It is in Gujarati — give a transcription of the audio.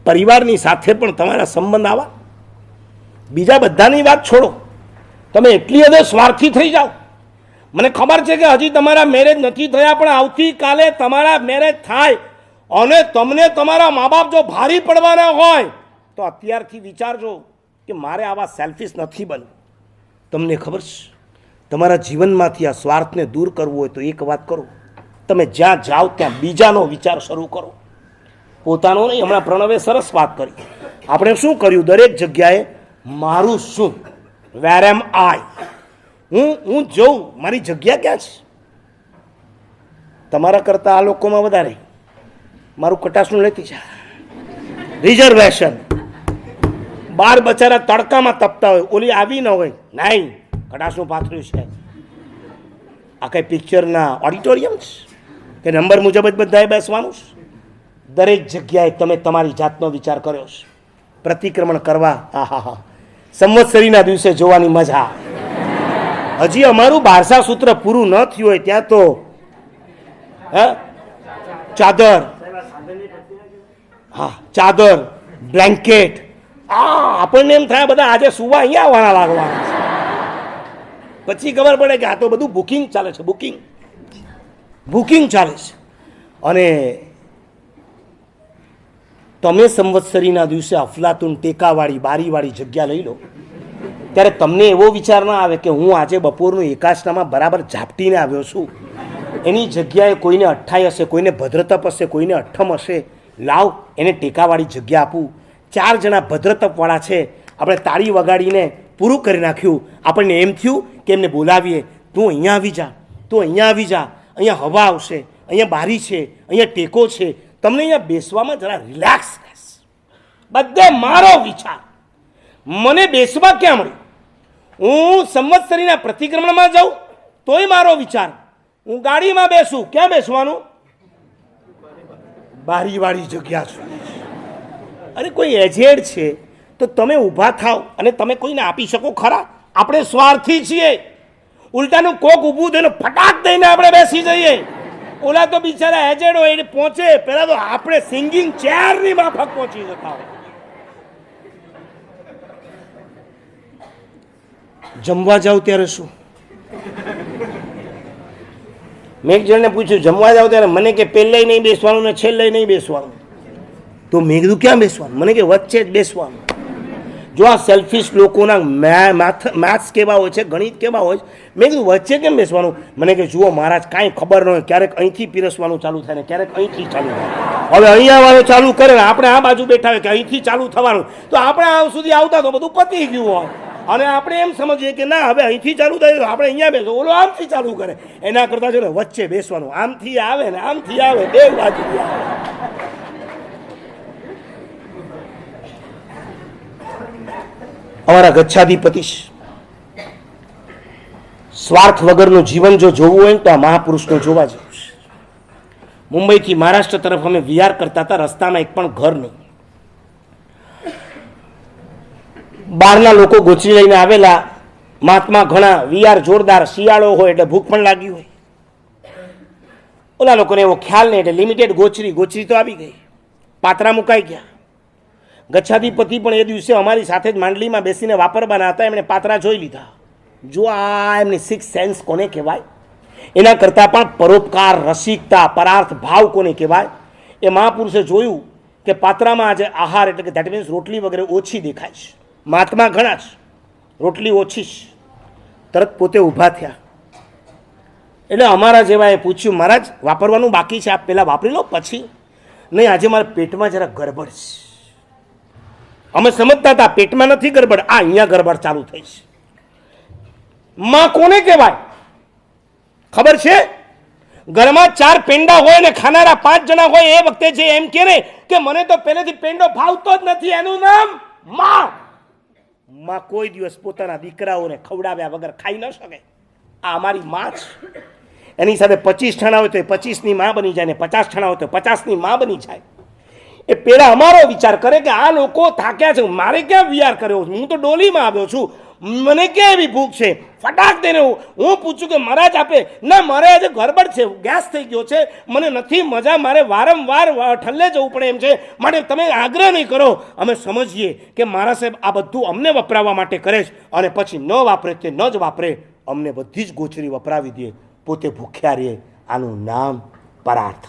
પરિવારની સાથે પણ તમારા સંબંધ આવા. બીજા બધાની વાત છોડો, તમે એટલી હદે સ્વાર્થી થઈ જાઓ. મને ખબર છે કે હજી તમારા મેરેજ નથી થયા, પણ આવતીકાલે તમારા મેરેજ થાય અને તમને તમારા મા બાપ જો ભારી પડવાના હોય તો અત્યારથી વિચારજો કે મારે આવા સેલ્ફિશ નથી બનવું. તમને ખબર છે, તમારા જીવનમાંથી આ સ્વાર્થને દૂર કરવું હોય તો એક વાત કરો, તમે જ્યાં જાઓ ત્યાં બીજાનો વિચાર શરૂ કરો, પોતાનો નહીં. હમણાં પ્રણવે સરસ વાત કરી. આપણે શું કર્યું, દરેક જગ્યાએ મારું શું, વેર એમ આઈ, હું જોઉં મારી જગ્યા ક્યાં છે. તમારા કરતાં આ લોકોમાં વધારે મારું કટાસનું લેતી છે રિઝર્વેશન. બાર બચારા તડકામાં તપતા હોય, ઓલી આવી ન હોય, નહીં કટાસનું પાથર્યું છે. આ કઈ પિક્ચરના ઓડિટોરિયમ છે કે નંબર મુજબ જ બધાએ બેસવાનું છે? દરેક જગ્યાએ તમે તમારી જાતનો વિચાર કર્યો છે. પ્રતિક્રમણ કરવા, આહા, સંવત્સરીના દિવસે જોવાની મજા. હજી અમારું બારસા સૂત્ર પૂરું ન થયું હોય ત્યાં તો ચાદર, હા ચાદર, બ્લેન્કેટ, આપણને એમ થાય બધા આજે સુવા અહીંયા આવવાના લાગવાના. પછી ખબર પડે કે આ તો બધું બુકિંગ ચાલે છે, બુકિંગ ચાલે છે. અને તમે સંવત્સરીના દિવસે અફલાતુન ટેકાવાળી બારીવાળી જગ્યા લઈ લો ત્યારે તમને એવો વિચાર ના આવે કે હું આજે બપોરનું એકાશનામાં બરાબર ઝાપટીને આવ્યો છું, એની જગ્યાએ કોઈને 28 હશે, કોઈને ભદ્રતપ હશે, કોઈને 8મ હશે, લાવ એને ટેકાવાળી જગ્યા આપું. 4 જણા ભદ્રતપવાળા છે, આપણે તાળી વગાડીને પૂરું કરી નાખ્યું. આપણને એમ થયું કે એમને બોલાવીએ, તું અહીંયા આવી જા, તું અહીંયા આવી જા, અહીંયા હવા આવશે, અહીંયા બારી છે, અહીંયા ટેકો છે, તમને અહીંયા બેસવામાં જરા રિલેક્સ રહેશે. બધે મારો વિચાર, મને બેસવા ક્યાં મળ્યું? હું સંવત્સરીના પ્રતિક્રમણમાં જાઉં તોય મારો વિચાર, હું ગાડીમાં બેસું, ક્યાં બેસવાનું? બારીવાળી જગ્યા છે. અરે કોઈ એજેડ છે તો તમે ઊભા થાવ અને તમે કોઈને આપી શકો ખરા? આપણે સ્વાર્થી છીએ. ઉલટાનું કોક ઊભું થઈને ફટાક દઈને આપણે બેસી જઈએ. ઓલા તો બિચારા એજેડ હોય એટલે પહોંચે પહેલાં તો આપણે સિંગિંગ ચેરની માફક પહોંચી જતા હોય. જમવા જાવ ત્યારે શું, મેં એક જણને પૂછ્યું જમવા જાવ ત્યારે, મને કે પહેલે નહીં બેસવાનું ને છેલ્લે નહીં બેસવાનું. તો મેં કીધું ક્યાં બેસવાનું? મને કે વચ્ચે જ બેસવાનું. જો આ સેલ્ફિશ લોકોના મેથ્સ કેવા હોય છે, ગણિત કેવા હોય છે. મેં કીધું વચ્ચે કેમ બેસવાનું? મને કે જુઓ મહારાજ, કાંઈ ખબર ન હોય, ક્યારેક અહીંથી પીરસવાનું ચાલુ થાય ને ક્યારેક અહીંથી ચાલુ થાય. હવે અહીંયા વાળો ચાલુ કરે ને આપણે આ બાજુ બેઠા હોય કે અહીંથી ચાલુ થવાનું, તો આપણે આ સુધી આવતા તો બધું પતી ગયું હોય. અને આપણે એમ સમજીએ કે ના હવે અહીંથી ચાલુ થાય તો આપણે અહીંયા બેસો, ઓલો આમથી ચાલુ કરે. એના કરતાં છે ને વચ્ચે બેસવાનું, આમથી આવે ને આમથી આવે, બે બાજુ આવે. અમારા ગચ્છાધિપતિ સ્વાર્થ વગરનું જીવન જો જોવું હોય તો આ મહાપુરુષનું જોવા જેવું છે. મુંબઈથી મહારાષ્ટ્ર તરફ અમે વિહાર કરતા હતા, રસ્તામાં એક પણ ઘર નહીં. બહારના લોકો ગોચરી લઈને આવેલા. મહાત્મા ઘણા, વિહાર જોરદાર, શિયાળો હોય એટલે ભૂખ પણ લાગી હોય. ઓલા લોકોને એવો ખ્યાલ નહીં એટલે લિમિટેડ ગોચરી તો આવી ગઈ, પાત્રા મુકાઈ ગયા. ગચ્છાધિપતિ પણ એ દિવસે અમારી સાથે જ માંડલીમાં બેસીને વાપરવાના હતા. એમણે પાત્રા જોઈ લીધા. જો આ એમની સિક્સ સેન્સ કોને કહેવાય? એના કરતાં પણ પરોપકાર, રસિકતા, પરાર્થ ભાવ કોને કહેવાય? એ મહાપુરુષે જોયું કે પાત્રામાં આજે આહાર એટલે કે દેટ મીન્સ રોટલી વગેરે ઓછી દેખાય છે. મહાત્મા ઘણા છે, રોટલી ઓછી છે. તરત પોતે ઊભા થયા. એટલે અમારા જેવાએ પૂછ્યું, મહારાજ વાપરવાનું બાકી છે, આપ પહેલાં વાપરી લો પછી. નહીં, આજે મારા પેટમાં જરા ગડબડ છે. અમે સમજતા હતા પેટમાં નથી ગરબડ, આ અહીંયા ગરબડ ચાલુ થઈ છે. માં કોને કહેવાય ખબર છે? ઘરમાં 4 પેંડા હોય ને ખાનારા 5 જણા હોય એ વખતે જે એમ કહે ને કે મને તો પહેલેથી પેંડો ભાવતો જ નથી, એનું નામ માં. માં કોઈ દિવસ પોતાના દીકરાઓને ખવડાવ્યા વગર ખાઈ ન શકે. આ અમારી માં છે. એની સાથે 25 ઠાણા હોય તો 25ની માં બની જાય ને 50 ઠાણા હોય તો 50ની માં બની જાય. એ પેલા અમારો વિચાર કરે કે આ લોકો થાક્યા છે, મારે ક્યાં વિહાર કર્યો? હું તો ડોલીમાં આવ્યો છું, મને ક્યાં એવી ભૂખ છે ફટાક દઈને હું પૂછું કે મહારાજ આપે ના મારે આજે ગરબડ છે ગેસ થઈ ગયો છે મને નથી મજા મારે વારંવાર ઠલ્લે જવું પડે એમ છે માટે તમે આગ્રહ નહીં કરો અમે સમજીએ કે મારા સાહેબ આ બધું અમને વપરાવવા માટે કરે છે અને પછી ન વાપરે તે ન જ વાપરે અમને બધી જ ગોચરી વપરાવી દે પોતે ભૂખ્યા રહે આનું નામ પરાર્થ